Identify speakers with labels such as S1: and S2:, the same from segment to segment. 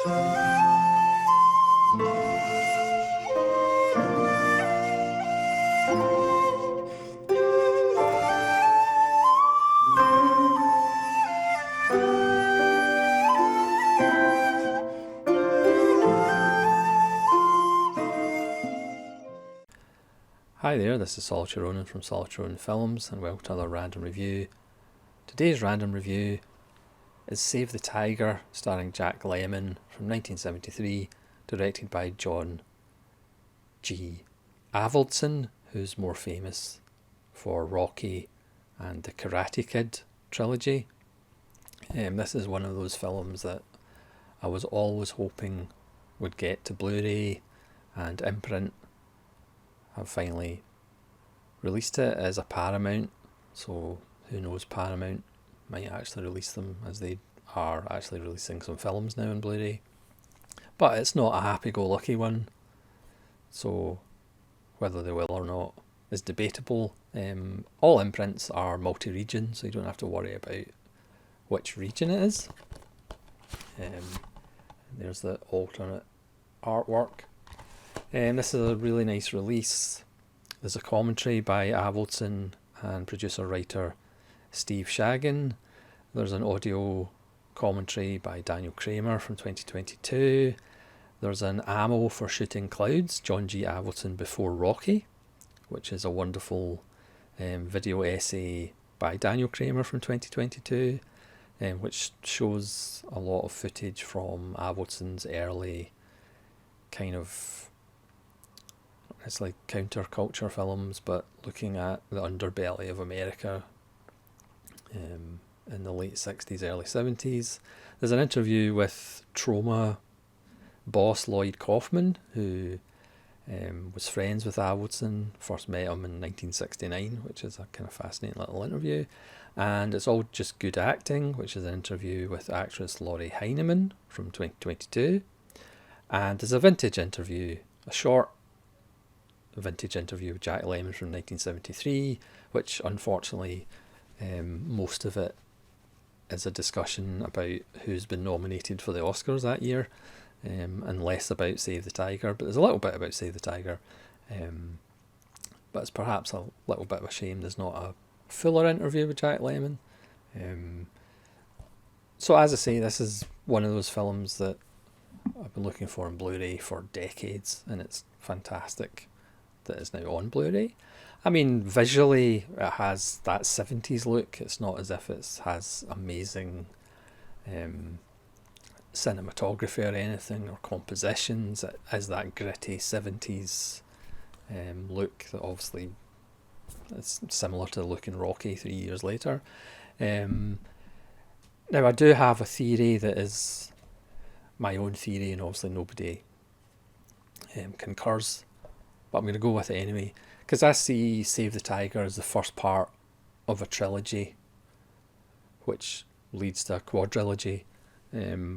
S1: Hi there, this is Solitary Ronin from Solitary Ronin Films, and welcome to another random review. Today's random review is Save the Tiger, starring Jack Lemmon, from 1973, directed by John G. Avildsen, who's more famous for Rocky and the Karate Kid trilogy. This is one of those films that I was always hoping would get to Blu-ray and imprint. Have finally released it as a Paramount, so who knows, Paramount might actually release them, as they are actually releasing some films now on Blu-ray. But it's not a happy-go-lucky one, so whether they will or not is debatable. All imprints are multi-region, so you don't have to worry about which region it is. There's the alternate artwork. This is a really nice release. There's a commentary by Avildsen and producer-writer Steve Shagan. There's an audio commentary by Daniel Kramer from 2022. There's an Ammo for Shooting Clouds, John G. Avildsen Before Rocky, which is a wonderful video essay by Daniel Kramer from 2022, which shows a lot of footage from Avildsen's early kind of, it's like counterculture films, but looking at the underbelly of America in the late 60s, early 70s. There's an interview with Troma boss Lloyd Kaufman, who was friends with Avildsen, first met him in 1969, which is a kind of fascinating little interview. And It's All Just Good Acting, which is an interview with actress Laurie Heineman from 2022. And there's a vintage interview, a short vintage interview with Jack Lemmon from 1973, which unfortunately most of it is a discussion about who's been nominated for the Oscars that year, and less about Save the Tiger. But there's a little bit about Save the Tiger, but it's perhaps a little bit of a shame there's not a fuller interview with Jack Lemmon. So as I say, this is one of those films that I've been looking for on Blu-ray for decades, and it's fantastic that it's now on Blu-ray. I mean, visually it has that 70s look. It's not as if it has amazing cinematography or anything, or compositions. It has that gritty 70s look that obviously is similar to the look in Rocky 3 years later. Now I do have a theory that is my own theory, and obviously nobody concurs, but I'm going to go with it anyway, because I see Save the Tiger as the first part of a trilogy, which leads to a quadrilogy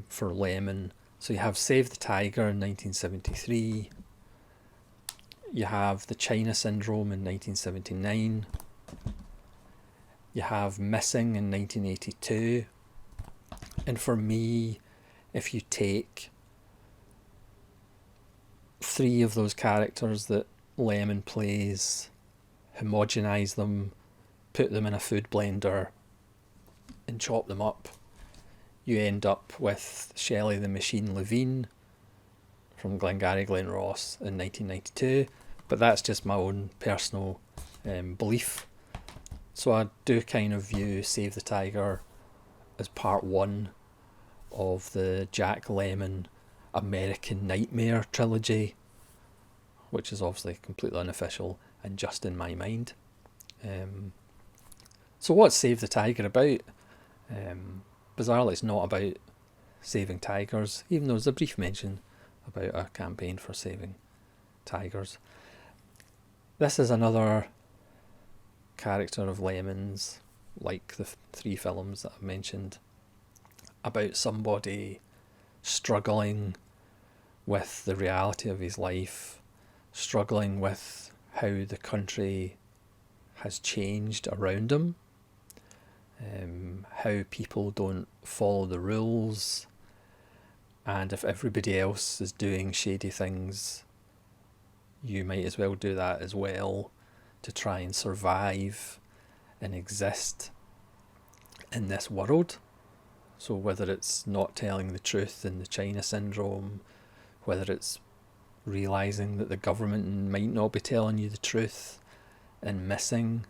S1: for Lemmon. So you have Save the Tiger in 1973, you have The China Syndrome in 1979, you have Missing in 1982, and for me, if you take three of those characters that Lemmon plays, homogenise them, put them in a food blender and chop them up, you end up with Shelley the Machine Levine from Glengarry Glen Ross in 1992, but that's just my own personal belief. So I do kind of view Save the Tiger as part one of the Jack Lemmon American Nightmare trilogy, which is obviously completely unofficial and just in my mind. So what's Save the Tiger about? Bizarrely, it's not about saving tigers, even though there's a brief mention about a campaign for saving tigers. This is another character of Lemmon's, like the three films that I've mentioned, about somebody struggling with the reality of his life, struggling with how the country has changed around him, how people don't follow the rules, And if everybody else is doing shady things, you might as well do that as well to try and survive and exist in this world. So whether it's not telling the truth in the China syndrome, whether it's realising that the government might not be telling you the truth and missing.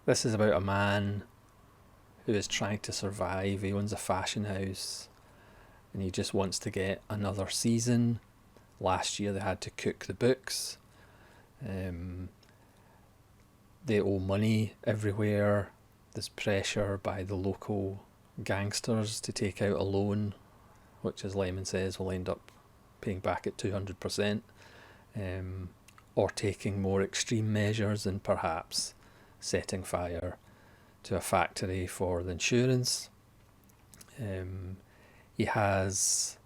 S1: This is about a man who is trying to survive. He owns a fashion house and he just wants to get another season. Last year they had to cook the books. They owe money everywhere. There's pressure by the local gangsters to take out a loan, which, as Lemmon says, will end up paying back at 200%, or taking more extreme measures and perhaps setting fire to a factory for the insurance. He has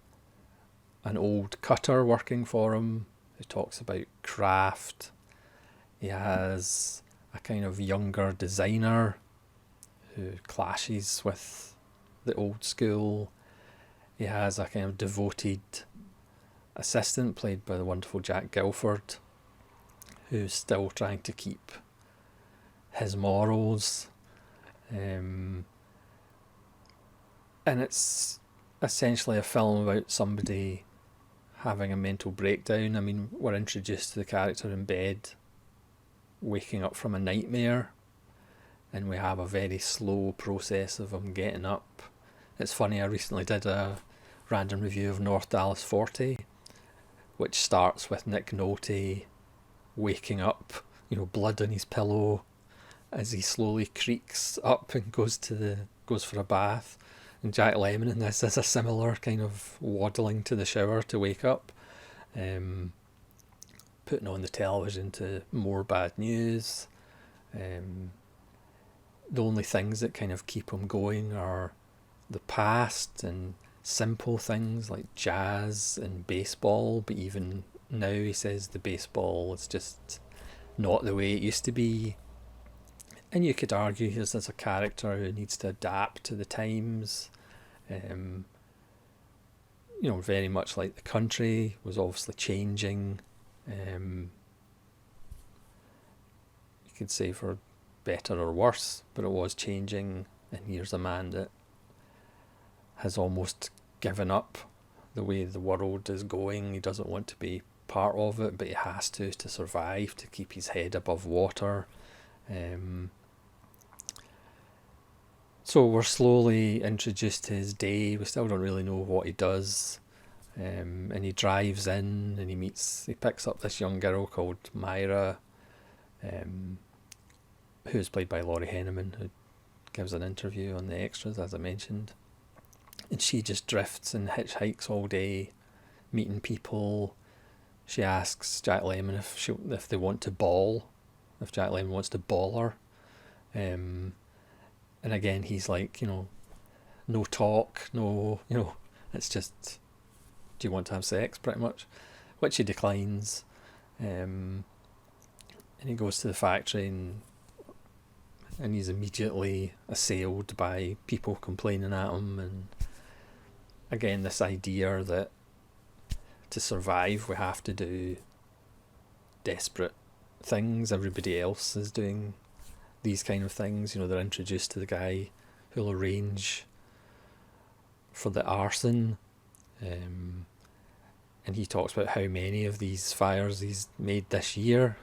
S1: an old cutter working for him who talks about craft. He has a kind of younger designer who clashes with the old school. He has a kind of devoted assistant played by the wonderful Jack Guilford, who's still trying to keep his morals. And it's essentially a film about somebody having a mental breakdown. I mean, we're introduced to the character in bed, waking up from a nightmare, and we have a very slow process of him getting up. It's funny, I recently did a random review of North Dallas 40, which starts with Nick Nolte waking up, blood on his pillow, as he slowly creaks up and goes for a bath. And Jack Lemmon in this is a similar kind of waddling to the shower to wake up, putting on the television to more bad news. The only things that kind of keep him going are the past and simple things like jazz and baseball, but even now he says the baseball is just not the way it used to be. And you could argue here's as a character who needs to adapt to the times. Very much like the country was obviously changing. You could say for better or worse, but it was changing. And here's a man that has almost given up the way the world is going. He doesn't want to be part of it, but he has to survive, to keep his head above water. So we're slowly introduced to his day. We still don't really know what he does. And he drives in and he picks up this young girl called Myra, who's played by Laurie Henneman, who gives an interview on the extras, as I mentioned. And she just drifts and hitchhikes all day, meeting people. She asks Jack Lemmon if they want to ball, if Jack Lemmon wants to ball her. And again, he's like, no talk, no, it's just, do you want to have sex, pretty much, which he declines. And he goes to the factory and he's immediately assailed by people complaining at him. And again, this idea that to survive we have to do desperate things. Everybody else is doing these kind of things. They're introduced to the guy who'll arrange for the arson, and he talks about how many of these fires he's made this year.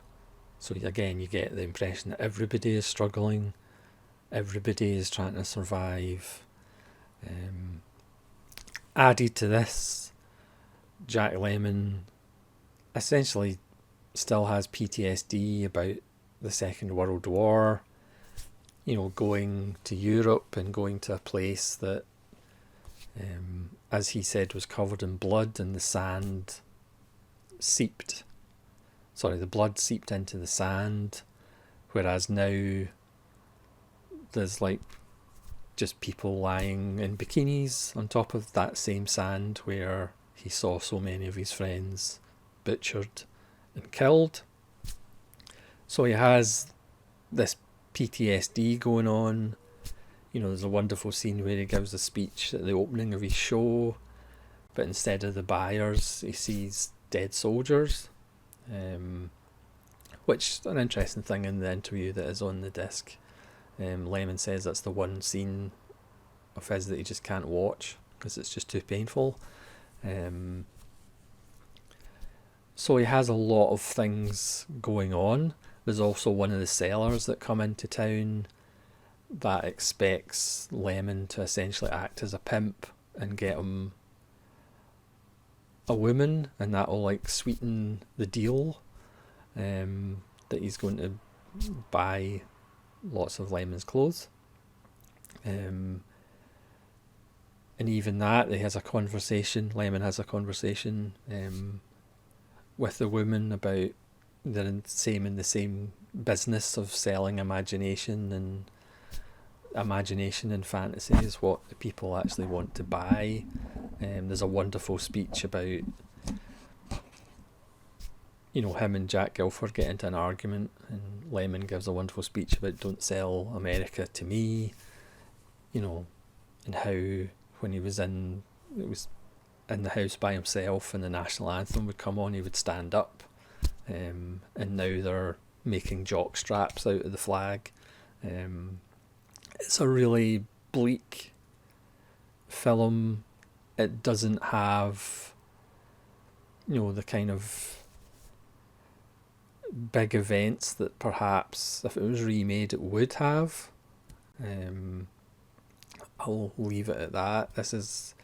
S1: So again, you get the impression that everybody is struggling, everybody is trying to survive. Added to this, Jack Lemmon essentially still has PTSD about the Second World War, going to Europe and going to a place that, as he said, was covered in blood, and the blood seeped into the sand, whereas now there's just people lying in bikinis on top of that same sand where he saw so many of his friends butchered and killed. So he has this PTSD going on. There's a wonderful scene where he gives a speech at the opening of his show, but instead of the buyers, he sees dead soldiers, which is an interesting thing in the interview that is on the disc. Lemmon says that's the one scene of his that he just can't watch because it's just too painful. So he has a lot of things going on. There's also one of the sellers that come into town that expects Lemmon to essentially act as a pimp and get him a woman, and that'll like sweeten the deal, that he's going to buy lots of Lemmon's clothes. And even that, Lemmon has a conversation with the woman about they're in the same business of selling imagination and fantasy is what the people actually want to buy. There's a wonderful speech about him and Jack Guilford get into an argument, and Lemmon gives a wonderful speech about don't sell America to me, and how when he was in the house by himself and the national anthem would come on, he would stand up, and now they're making jock straps out of the flag. It's a really bleak film. It doesn't have the kind of big events that perhaps if it was remade it would have. I'll leave it at that. This is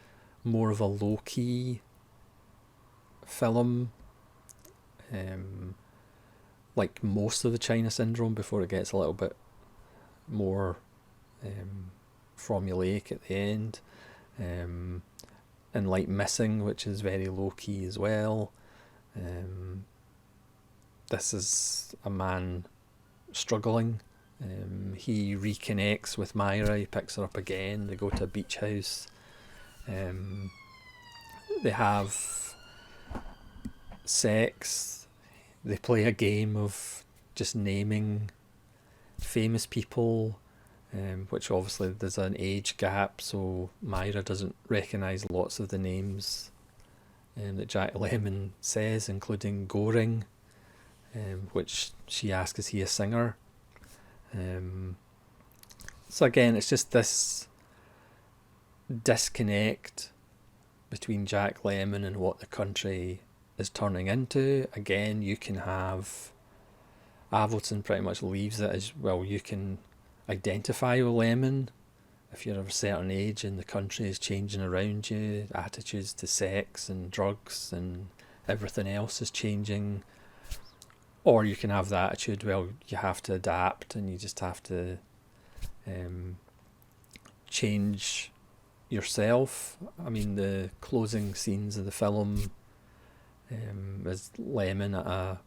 S1: more of a low-key film, like most of the China Syndrome, before it gets a little bit more formulaic at the end, and like Missing, which is very low-key as well. This is a man struggling. He reconnects with Myra, he picks her up again, they go to a beach house. They have sex, they play a game of just naming famous people, which obviously there's an age gap, so Myra doesn't recognise lots of the names that Jack Lemmon says, including Goring, which she asks, is he a singer? So again, it's just this disconnect between Jack Lemmon and what the country is turning into. Again, you can have Avildsen pretty much leaves it as well. You can identify with Lemmon if you're of a certain age and the country is changing around you. Attitudes to sex and drugs and everything else is changing. Or you can have the attitude, well, you have to adapt and you just have to change yourself. I mean, the closing scenes of the film is Lemmon at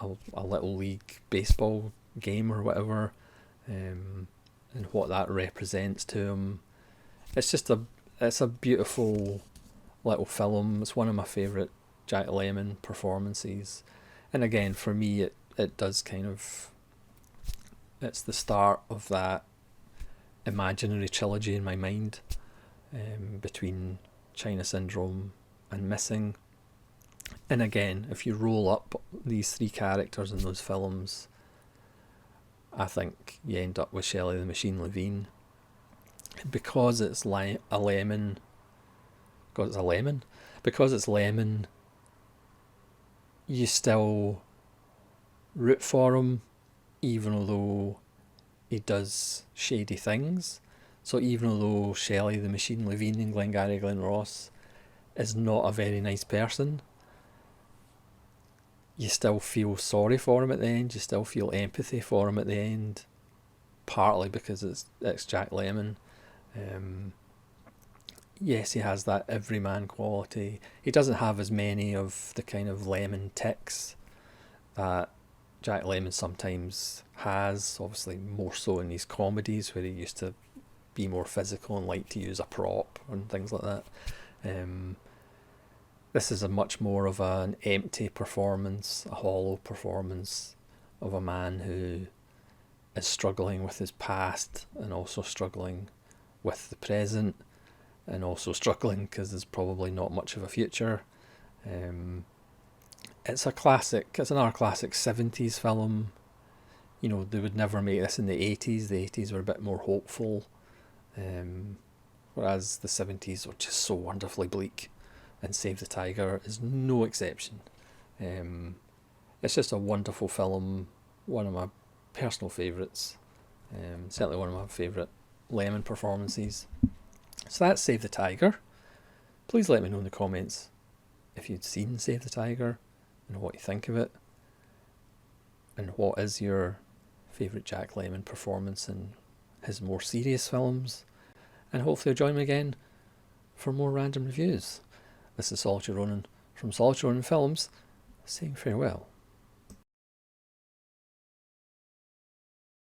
S1: a little league baseball game or whatever, and what that represents to him. It's a beautiful little film. It's one of my favourite Jack Lemmon performances. And again, for me, it does kind of, it's the start of that imaginary trilogy in my mind, between China Syndrome and Missing. And again, if you roll up these three characters in those films, I think you end up with Shelley the Machine Levine. Because it's Lemmon, you still root for him, even though he does shady things. So even though Shelley the Machine Levine and Glengarry Glen Ross is not a very nice person, you still feel sorry for him at the end, you still feel empathy for him at the end, partly because it's Jack Lemmon. Yes, he has that everyman quality. He doesn't have as many of the kind of Lemmon tics that Jack Lemmon sometimes has, obviously more so in his comedies where he used to be more physical and like to use a prop and things like that. This is a much more of an empty performance, a hollow performance of a man who is struggling with his past and also struggling with the present, and also struggling because there's probably not much of a future. It's a classic, it's another classic 70s film. You know, they would never make this in the 80s. The 80s were a bit more hopeful, whereas the 70s were just so wonderfully bleak, and Save the Tiger is no exception. It's just a wonderful film, one of my personal favourites, certainly one of my favourite Lemmon performances. So that's Save the Tiger. Please let me know in the comments if you'd seen Save the Tiger and what you think of it, and what is your favourite Jack Lemmon performance in his more serious films. And hopefully you'll join me again for more random reviews. This is Solitary Ronin from Solitary Ronin Films, saying farewell.